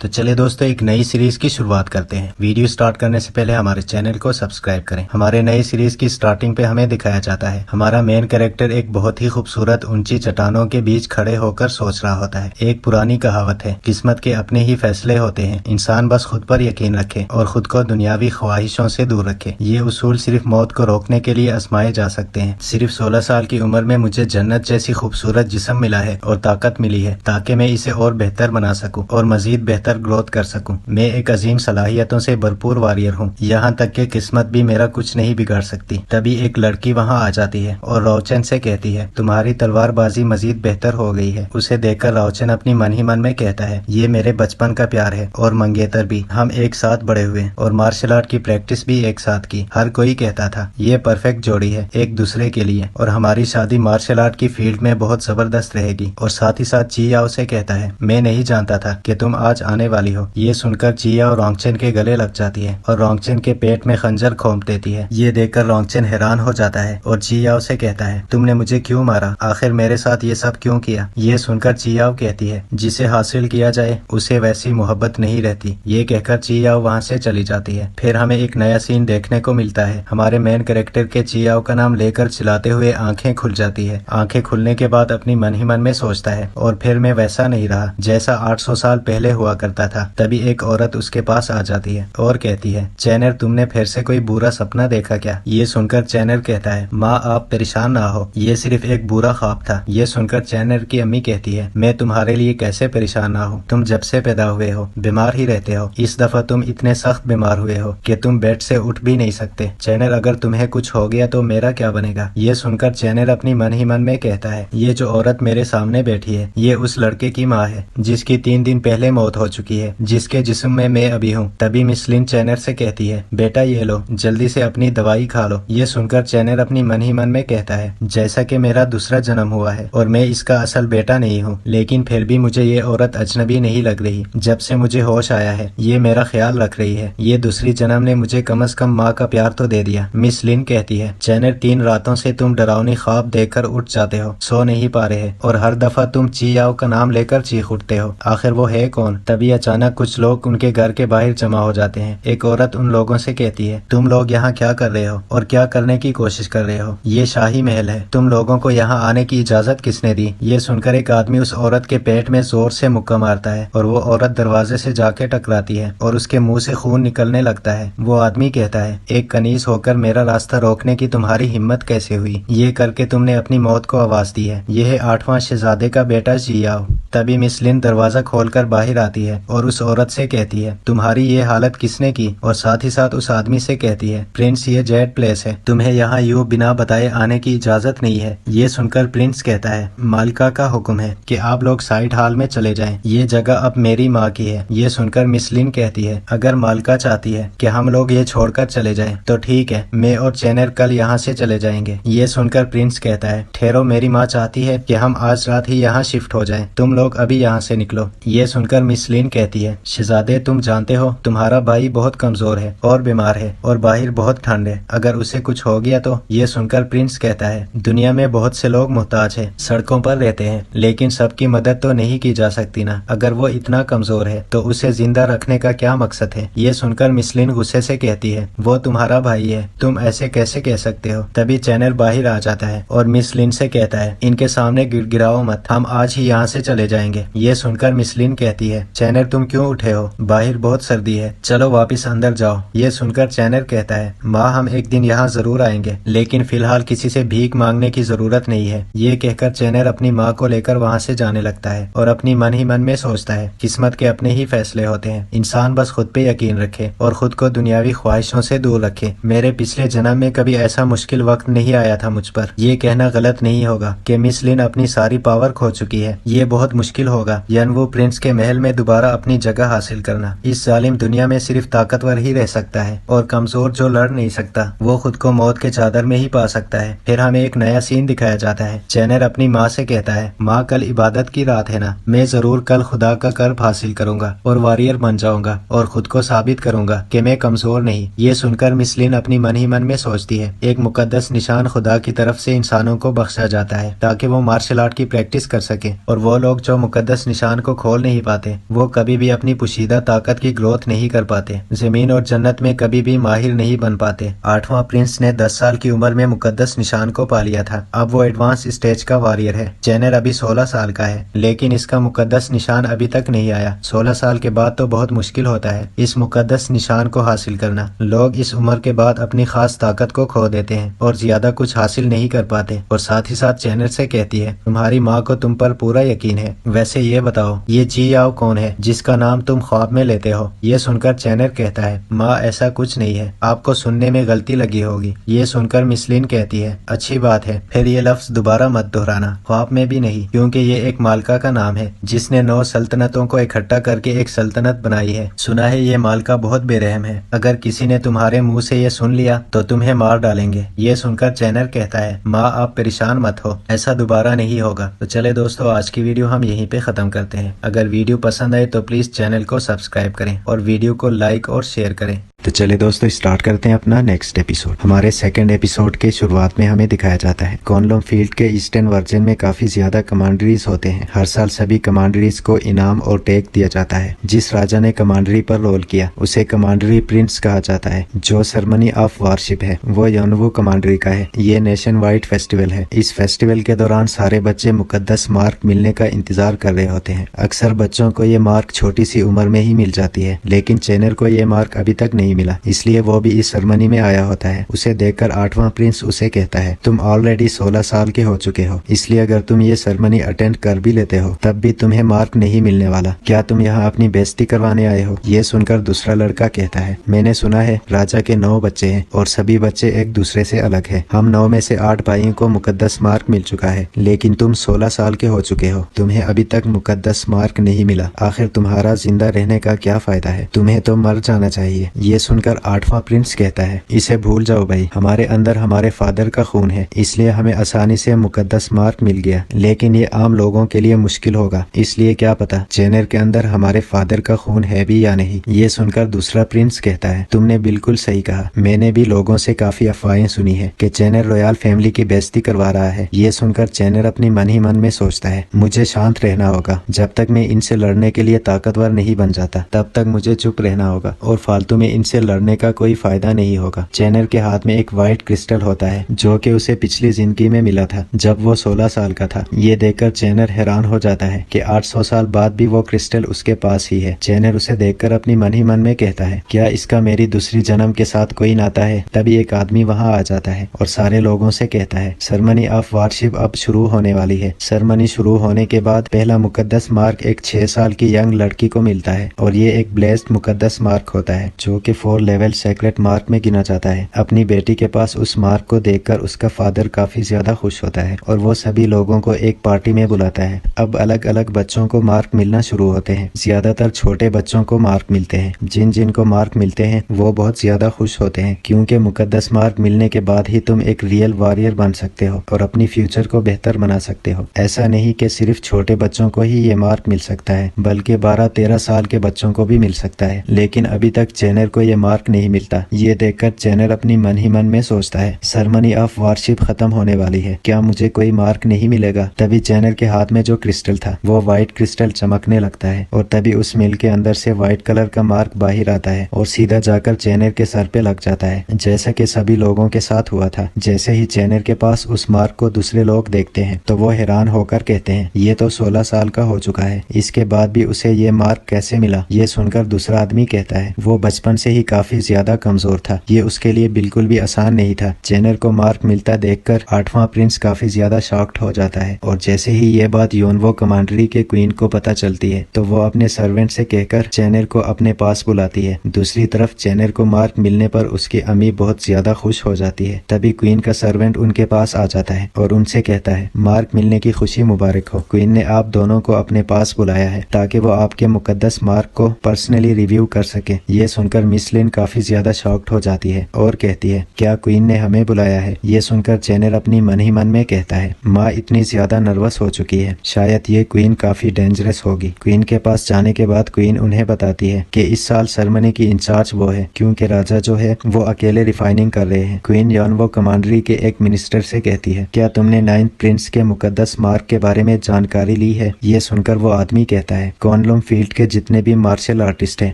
तो चले दोस्तों एक नई सीरीज की शुरुआत करते हैं। वीडियो स्टार्ट करने से पहले हमारे चैनल को सब्सक्राइब करें। हमारे नई सीरीज की स्टार्टिंग पे हमें दिखाया जाता है हमारा मेन कैरेक्टर एक बहुत ही खूबसूरत ऊंची चट्टानों के बीच खड़े होकर सोच रहा होता है। एक पुरानी कहावत है, किस्मत के अपने ही फैसले होते हैं, इंसान बस खुद पर यकीन रखे और खुद को दुनियावी ख्वाहिशों से दूर रखे। ये उसूल सिर्फ मौत को रोकने के लिए आजमाए जा सकते हैं। सिर्फ 16 साल की उम्र में मुझे जन्नत जैसी खूबसूरत जिस्म मिला है और ताकत मिली है ताकि मैं इसे और बेहतर बना सकूं और मजीद बेहतर ग्रोथ कर सकूं। मैं एक अजीम सलाहियतों से भरपूर वॉरियर हूं, यहाँ तक कि किस्मत भी मेरा कुछ नहीं बिगाड़ सकती। तभी एक लड़की वहाँ आ जाती है और रावचन से कहती है, तुम्हारी तलवारबाजी मजीद बेहतर हो गई है। उसे देखकर रावचन अपनी मन ही मन में कहता है, ये मेरे बचपन का प्यार है और मंगेतर भी। हम एक साथ बड़े हुए और मार्शल आर्ट की प्रैक्टिस भी एक साथ की। हर कोई कहता था ये परफेक्ट जोड़ी है एक दूसरे के लिए और हमारी शादी मार्शल आर्ट की फील्ड में बहुत जबरदस्त रहेगी। और साथ ही साथ जियाओ से कहता है, मैं नहीं जानता था कि तुम आज आने वाली हो। ये सुनकर जियाओ रोंगचेन के गले लग जाती है और रोंगचेन के पेट में खंजर घोंप देती है। ये देखकर रोंगचेन हैरान हो जाता है और जियाओ से कहता है, तुमने मुझे क्यों मारा, आखिर मेरे साथ ये सब क्यों किया। ये सुनकर जियाओ कहती है, जिसे हासिल किया जाए उसे वैसी मोहब्बत नहीं रहती। ये कहकर जियाओ वहाँ से चली जाती है। फिर हमें एक नया सीन देखने को मिलता है। हमारे मेन कैरेक्टर के जियाओ का नाम लेकर चिल्लाते हुए आंखें खुल जाती है। आंखें खुलने के बाद अपनी मन ही मन में सोचता है, और फिर मैं वैसा नहीं रहा जैसा 800 साल पहले हुआ करता था। तभी एक औरत उसके पास आ जाती है और कहती है, चैनर तुमने फिर से कोई बुरा सपना देखा क्या। ये सुनकर चैनर कहता है, माँ आप परेशान ना हो, ये सिर्फ एक बुरा ख्वाब था। ये सुनकर चैनर की अम्मी कहती है, मैं तुम्हारे लिए कैसे परेशान ना हूँ, तुम जब से पैदा हुए हो बीमार ही रहते हो। इस दफा तुम इतने सख्त बीमार हुए हो कि तुम बेड से उठ भी नहीं सकते। चैनर अगर तुम्हें कुछ हो गया तो मेरा क्या बनेगा। ये सुनकर चैनर अपनी मन ही मन में कहता है, ये जो औरत मेरे सामने बैठी है ये उस लड़के की माँ है जिसकी 3 दिन पहले मौत हो चुकी है, जिसके जिस्म में मैं अभी हूँ। तभी मिस लिन चैनर से कहती है, बेटा ये लो जल्दी से अपनी दवाई खा लो। ये सुनकर चैनर अपनी मन ही मन में कहता है, जैसा कि मेरा दूसरा जन्म हुआ है और मैं इसका असल बेटा नहीं हूँ, लेकिन फिर भी मुझे ये औरत अजनबी नहीं लग रही। जब से मुझे होश आया है ये मेरा ख्याल रख रही है। ये दूसरी जन्म ने मुझे कम से कम माँ का प्यार तो दे दिया। मिस लिन कहती है, चैनर 3 रातों से तुम डरावनी ख्वाब देखकर उठ जाते हो, सो नहीं पा रहे और हर दफा तुम चियाओ का नाम लेकर चीख उठते हो, आखिर वो है कौन। तभी अचानक कुछ लोग उनके घर के बाहर जमा हो जाते हैं। एक औरत उन लोगों से कहती है, तुम लोग यहाँ क्या कर रहे हो और क्या करने की कोशिश कर रहे हो। ये शाही महल है, तुम लोगों को यहाँ आने की इजाजत किसने दी। ये सुनकर एक आदमी उस औरत के पेट में जोर से मुक्का मारता है और वो औरत दरवाजे से जाके टकराती है और उसके मुंह से खून निकलने लगता है। वो आदमी कहता है, एक कनीज होकर मेरा रास्ता रोकने की तुम्हारी हिम्मत कैसे हुई। ये करके तुमने अपनी मौत को आवाज दी है। यह है 8वां शहजादे का बेटा जियाओ। तभी मिस लिन दरवाजा खोलकर बाहर आती है और उस औरत से कहती है, तुम्हारी ये हालत किसने की। और साथ ही साथ उस आदमी से कहती है, प्रिंस ये जेड प्लेस है, तुम्हें यहाँ यूं बिना बताए आने की इजाजत नहीं है। ये सुनकर प्रिंस कहता है, मालिका का हुक्म है कि आप लोग साइड हॉल में चले जाएं, ये जगह अब मेरी माँ की है। ये सुनकर मिस लिन कहती है, अगर मालिका चाहती है कि हम लोग ये छोड़कर चले जाएं तो ठीक है, मैं और चैनर कल यहाँ से चले जाएंगे। ये सुनकर प्रिंस कहता है, ठहरो, मेरी माँ चाहती है कि हम आज रात ही यहाँ शिफ्ट हो जाएं, तुम लोग अभी यहाँ से निकलो। ये सुनकर मिस लिन कहती है, शहजादे तुम जानते हो तुम्हारा भाई बहुत कमजोर है और बीमार है और बाहर बहुत ठंड है, अगर उसे कुछ हो गया तो। ये सुनकर प्रिंस कहता है, दुनिया में बहुत से लोग मोहताज है, सड़कों पर रहते हैं, लेकिन सबकी मदद तो नहीं की जा सकती ना। अगर वो इतना कमजोर है तो उसे जिंदा रखने का क्या मकसद है। ये सुनकर मिस लिन गुस्से से कहती है, वो तुम्हारा भाई है, तुम ऐसे कैसे कह सकते हो। तभी चैनल बाहर आ जाता है और मिस लिन से कहता है, इनके सामने गिड़गिड़ाओ मत, हम आज ही यहाँ से चले जाएंगे। ये सुनकर मिस लिन कहती है, चैनल तुम क्यों उठे हो, बाहर बहुत सर्दी है, चलो वापस अंदर जाओ। ये सुनकर चैनल कहता है, माँ हम एक दिन यहाँ जरूर आएंगे, लेकिन फिलहाल किसी से भीख मांगने की जरूरत नहीं है। ये कहकर चैनल अपनी माँ को लेकर वहाँ से जाने लगता है और अपनी मन ही मन में सोचता है, किस्मत के अपने ही फैसले होते हैं, इंसान बस खुद पे यकीन रखे और खुद को दुनियावी ख्वाहिशों से दूर रखे। मेरे पिछले जन्म में कभी ऐसा मुश्किल वक्त नहीं आया था मुझ पर। ये कहना गलत नहीं होगा कि मिस लिन अपनी सारी पावर खो चुकी है। ये बहुत मुश्किल होगा यनवू प्रिंस के महल में दोबारा अपनी जगह हासिल करना। इस जालिम दुनिया में सिर्फ ताकतवर ही रह सकता है और कमजोर जो लड़ नहीं सकता वो खुद को मौत के चादर में ही पा सकता है। फिर हमें एक नया सीन दिखाया जाता है। चैनर अपनी माँ से कहता है, माँ कल इबादत की रात है ना, मैं जरूर कल खुदा का कर्ब हासिल करूंगा और वॉरियर बन जाऊंगा और खुद को साबित करूंगा कि मैं कमजोर नहीं। ये सुनकर मिस लिन अपनी मन ही मन में सोचती है, एक मुकद्दस निशान खुदा की तरफ से इंसानों को बख्शा जाता है ताकि वो मार्शल आर्ट की प्रैक्टिस कर सके और वो लोग जो मुकद्दस निशान को खोल नहीं पाते वो कभी भी अपनी पोशीदा ताकत की ग्रोथ नहीं कर पाते, जमीन और जन्नत में कभी भी माहिर नहीं बन पाते। 8वां प्रिंस ने 10 साल की उम्र में मुकद्दस निशान को पा लिया था। अब वो एडवांस स्टेज का वॉरियर है। जेनर अभी 16 साल का है, लेकिन इसका मुकद्दस निशान अभी तक नहीं आया। 16 साल के बाद तो बहुत मुश्किल होता है इस मुकद्दस निशान को हासिल करना। लोग इस उम्र के बाद अपनी खास ताकत को खो देते हैं और ज्यादा कुछ हासिल नहीं कर पाते। और साथ ही साथ जेनर से कहती है, तुम्हारी माँ को तुम पर पूरा यकीन है। वैसे ये बताओ, ये जी याओ कौन है जिसका नाम तुम ख्वाब में लेते हो? ये सुनकर जेनर कहता है, माँ ऐसा कुछ नहीं है, आपको सुनने में गलती लगी होगी। ये सुनकर मिसलिन कहती है, अच्छी बात है, फिर ये लफ्ज दोबारा मत दोहराना। ख्वाब में भी नहीं, क्योंकि ये एक मालका का नाम है जिसने 9 सल्तनतों को इकट्ठा करके एक सल्तनत बनाई है। सुना है ये मालका बहुत बेरहम है, अगर किसी ने तुम्हारे मुंह से ये सुन लिया तो तुम्हें मार डालेंगे। ये सुनकर जेनर कहता है, माँ आप परेशान मत हो, ऐसा दोबारा नहीं होगा। तो चले दोस्तों, आज की वीडियो हम यहीं पे खत्म करते हैं। अगर वीडियो पसंद आए तो प्लीज चैनल को सब्सक्राइब करें और वीडियो को लाइक और शेयर करें। तो चले दोस्तों, स्टार्ट करते हैं अपना नेक्स्ट एपिसोड। हमारे सेकंड एपिसोड के शुरुआत में हमें दिखाया जाता है कॉनलम फील्ड के ईस्टर्न वर्जन में काफी ज्यादा कमांडरीज होते हैं। हर साल सभी कमांडरीज को इनाम और टैग दिया जाता है। जिस राजा ने कमांडरी पर रोल किया उसे कमांडरी प्रिंस कहा जाता है। जो सेरेमनी ऑफ वारशिप है वो योनवू कमांडरी का है। ये नेशन वाइड फेस्टिवल है। इस फेस्टिवल के दौरान सारे बच्चे मुकद्दस मार्क मिलने का इंतजार कर रहे होते हैं। अक्सर बच्चों को ये मार्क छोटी सी उम्र में ही मिल जाती है, लेकिन जेनर को ये मार्क अभी तक नहीं मिला, इसलिए वो भी इस सेरेमनी में आया होता है। उसे देखकर 8वां प्रिंस उसे कहता है, तुम ऑलरेडी 16 साल के हो चुके हो, इसलिए अगर तुम ये सेरेमनी अटेंड कर भी लेते हो तब भी तुम्हें मार्क नहीं मिलने वाला। क्या तुम यहाँ अपनी बेइज्जती करवाने आए हो? ये सुनकर दूसरा लड़का कहता है, मैंने सुना है राजा के 9 बच्चे हैं और सभी बच्चे एक दूसरे से अलग है। हम 9 में से 8 भाइयों को मुकद्दस मार्क मिल चुका है, लेकिन तुम 16 साल के हो चुके हो, तुम्हें अभी तक मुकद्दस मार्क नहीं मिला। आखिर तुम्हारा जिंदा रहने का क्या फायदा है? तुम्हें तो मर जाना चाहिए। ये सुनकर 8वां प्रिंस कहता है, इसे भूल जाओ भाई, हमारे अंदर हमारे फादर का खून है, इसलिए हमें आसानी से मुकद्दस मार्क मिल गया, लेकिन ये आम लोगों के लिए मुश्किल होगा, इसलिए क्या पता जेनर के अंदर हमारे फादर का खून है भी या नहीं। ये सुनकर दूसरा प्रिंस कहता है, तुमने बिल्कुल सही कहा, मैंने भी लोगों से काफी अफवाहें सुनी है कि जेनर रॉयल फैमिली की बेइज्जती करवा रहा है। ये सुनकर जेनर अपनी मन ही मन में सोचता है, मुझे शांत रहना होगा, जब तक मैं इनसे लड़ने के लिए ताकतवर नहीं बन जाता तब तक मुझे चुप रहना होगा और फालतू में इनसे लड़ने का कोई फायदा नहीं होगा। जेनर के हाथ में एक व्हाइट क्रिस्टल होता है जो कि उसे पिछली जिंदगी में मिला था जब वो 16 साल का था। ये देखकर जेनर हैरान हो जाता है कि 800 साल बाद भी वो क्रिस्टल उसके पास ही है। जेनर उसे देखकर अपनी मन ही मन में कहता है, क्या इसका मेरी दूसरी जन्म के साथ कोई नाता है? तभी एक आदमी वहाँ आ जाता है और सारे लोगों से कहता है, सेरेमनी ऑफ वारशिप अब शुरू होने वाली है। सेरेमनी शुरू होने के बाद पहला मुकद्दस मार्क एक 6 साल की यंग लड़की को मिलता है और ये एक ब्लेस्ड मुकद्दस मार्क होता है जो कि 4 लेवल सेक्रेट मार्क में गिना जाता है। अपनी बेटी के पास उस मार्क को देखकर उसका फादर काफी ज्यादा खुश होता है और वो सभी लोगों को एक पार्टी में बुलाता है। अब अलग अलग बच्चों को मार्क मिलना शुरू होते हैं। ज्यादातर छोटे बच्चों को मार्क मिलते हैं। जिन जिन को मार्क मिलते हैं वो बहुत ज्यादा खुश होते हैं, क्योंकि मुकद्दस मार्क मिलने के बाद ही तुम एक रियल वॉरियर बन सकते हो और अपनी फ्यूचर को बेहतर बना सकते हो। ऐसा नहीं कि सिर्फ छोटे बच्चों को ही ये मार्क मिल सकता है, बल्कि 12-13 साल के बच्चों को भी मिल सकता है, लेकिन अभी तक जेनर को ये मार्क नहीं मिलता। ये देखकर जेनर अपनी मन ही मन में सोचता है, सेरेमनी ऑफ वारशिप खत्म होने वाली है, क्या मुझे कोई मार्क नहीं मिलेगा? तभी जेनर के हाथ में जो क्रिस्टल था वो व्हाइट क्रिस्टल चमकने लगता है और तभी उस मिल के अंदर से व्हाइट कलर का मार्क बाहर आता है और सीधा जाकर जेनर के सर पे लग जाता है, जैसा कि सभी लोगों के साथ हुआ था। जैसे ही जेनर के पास उस मार्क को दूसरे लोग देखते हैं तो वो हैरान होकर कहते हैं, ये तो 16 साल का हो चुका है, इसके बाद भी उसे ये मार्क कैसे मिला? ये सुनकर दूसरा आदमी कहता है, वो बचपन से ही काफी ज्यादा कमजोर था, ये उसके लिए बिल्कुल भी आसान नहीं था। जेनर को मार्क मिलता देखकर 8वां प्रिंस काफी ज्यादा शॉक्ड हो जाता है और जैसे ही ये बात योनवो कमांडरी के क्वीन को पता चलती है तो वो अपने सर्वेंट से कहकर जेनर को अपने पास बुलाती है। दूसरी तरफ जेनर को मार्क मिलने पर उसकी अम्मी बहुत ज्यादा खुश हो जाती है। तभी क्वीन का सर्वेंट उनके पास आ जाता है और उनसे कहता है, मार्क मिलने की खुशी मुबारक हो। क्वीन ने आप दोनों को अपने पास बुलाया है ताकि वो आपके मुकद्दस मार्क को पर्सनली रिव्यू कर सके। ये सुनकर मिस मिसलिन काफी ज्यादा शॉक्ड हो जाती है और कहती है, क्या क्वीन ने हमें बुलाया है? ये सुनकर चैनल अपनी मन ही मन में कहता है, माँ इतनी ज्यादा नर्वस हो चुकी है, शायद ये क्वीन काफी डेंजरस होगी। क्वीन के पास जाने के बाद क्वीन उन्हें बताती है कि इस साल सेरेमनी की इंचार्ज वो है, क्योंकि राजा जो है वो अकेले रिफाइनिंग कर रहे हैं। क्वीन यानवो कमांडरी के एक मिनिस्टर से कहती है, क्या तुमने 9th प्रिंस के मुकद्दस मार्क के बारे में जानकारी ली है? ये सुनकर वो आदमी कहता है, कॉनलम फील्ड के जितने भी मार्शल आर्टिस्ट हैं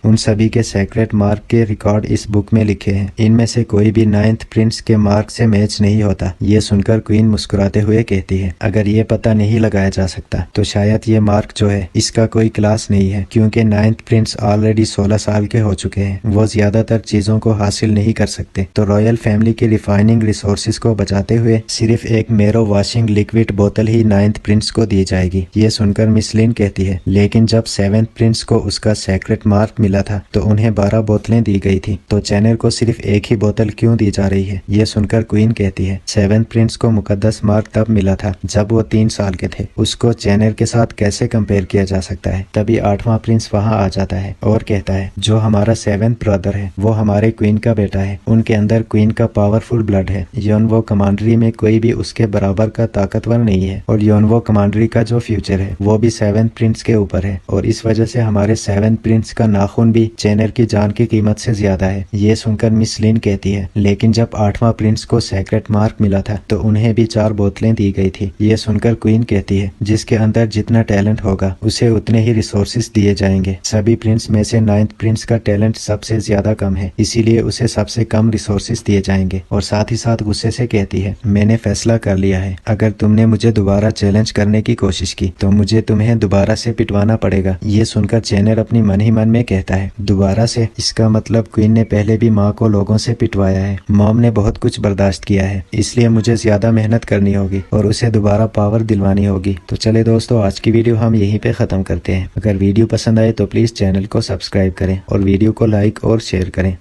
उन सभी के सेक्रेट मार्क के रिकॉर्ड इस बुक में लिखे हैं, इनमें से कोई भी 9th प्रिंस के मार्क से मैच नहीं होता। ये सुनकर क्वीन मुस्कुराते हुए कहती है, अगर ये पता नहीं लगाया जा सकता तो शायद ये मार्क जो है इसका कोई क्लास नहीं है, क्योंकि 9th प्रिंस ऑलरेडी 16 साल के हो चुके हैं, वो ज्यादातर चीजों को हासिल नहीं कर सकते। तो रॉयल फैमिली की रिफाइनिंग रिसोर्सेज को बचाते हुए सिर्फ एक मेरो वॉशिंग लिक्विड बोतल ही 9th प्रिंस को दी जाएगी। ये सुनकर मिसलिन कहती है, लेकिन जब 7th प्रिंस को उसका सेक्रेट मार्क मिला था तो उन्हें 12 बोतलें दी गई थी, तो चैनल को सिर्फ एक ही बोतल क्यों दी जा रही है? ये सुनकर क्वीन कहती है, 7th प्रिंस को मुकद्दस मार्क तब मिला था जब वो 3 साल के थे, उसको चैनल के साथ कैसे कंपेयर किया जा सकता है? तभी 8वां प्रिंस वहां आ जाता है और कहता है, जो हमारा 7th ब्रदर है वो हमारे क्वीन का बेटा है, उनके अंदर क्वीन का पावरफुल ब्लड है, योनवो कमांडरी में कोई भी उसके बराबर का ताकतवर नहीं है, और योनवो कमांडरी का जो फ्यूचर है वो भी 7th प्रिंस के ऊपर है, और इस वजह से हमारे 7th प्रिंस का नाखून भी चैनल की जान की कीमत से ज्यादा है। ये सुनकर मिसलिन कहती है, लेकिन जब 8वां प्रिंस को सेक्रेट मार्क मिला था तो उन्हें भी 4 बोतलें दी गई थी। ये सुनकर क्वीन कहती है, जिसके अंदर जितना टैलेंट होगा उसे उतने ही रिसोर्सेज दिए जाएंगे। सभी प्रिंस में से 9th प्रिंस का टैलेंट सबसे ज्यादा कम है, इसीलिए उसे सबसे कम रिसोर्सेज दिए जाएंगे। और साथ ही साथ गुस्से से कहती है, मैंने फैसला कर लिया है, अगर तुमने मुझे दोबारा चैलेंज करने की कोशिश की तो मुझे तुम्हें दोबारा से पिटवाना पड़ेगा। ये सुनकर चैनल अपनी मन ही मन में कहता है, दोबारा से? इसका मतलब क्वीन ने पहले भी माँ को लोगों से पिटवाया है, मॉम ने बहुत कुछ बर्दाश्त किया है, इसलिए मुझे ज्यादा मेहनत करनी होगी और उसे दोबारा पावर दिलवानी होगी। तो चले दोस्तों, आज की वीडियो हम यहीं पे खत्म करते हैं। अगर वीडियो पसंद आए तो प्लीज चैनल को सब्सक्राइब करें और वीडियो को लाइक और शेयर करें।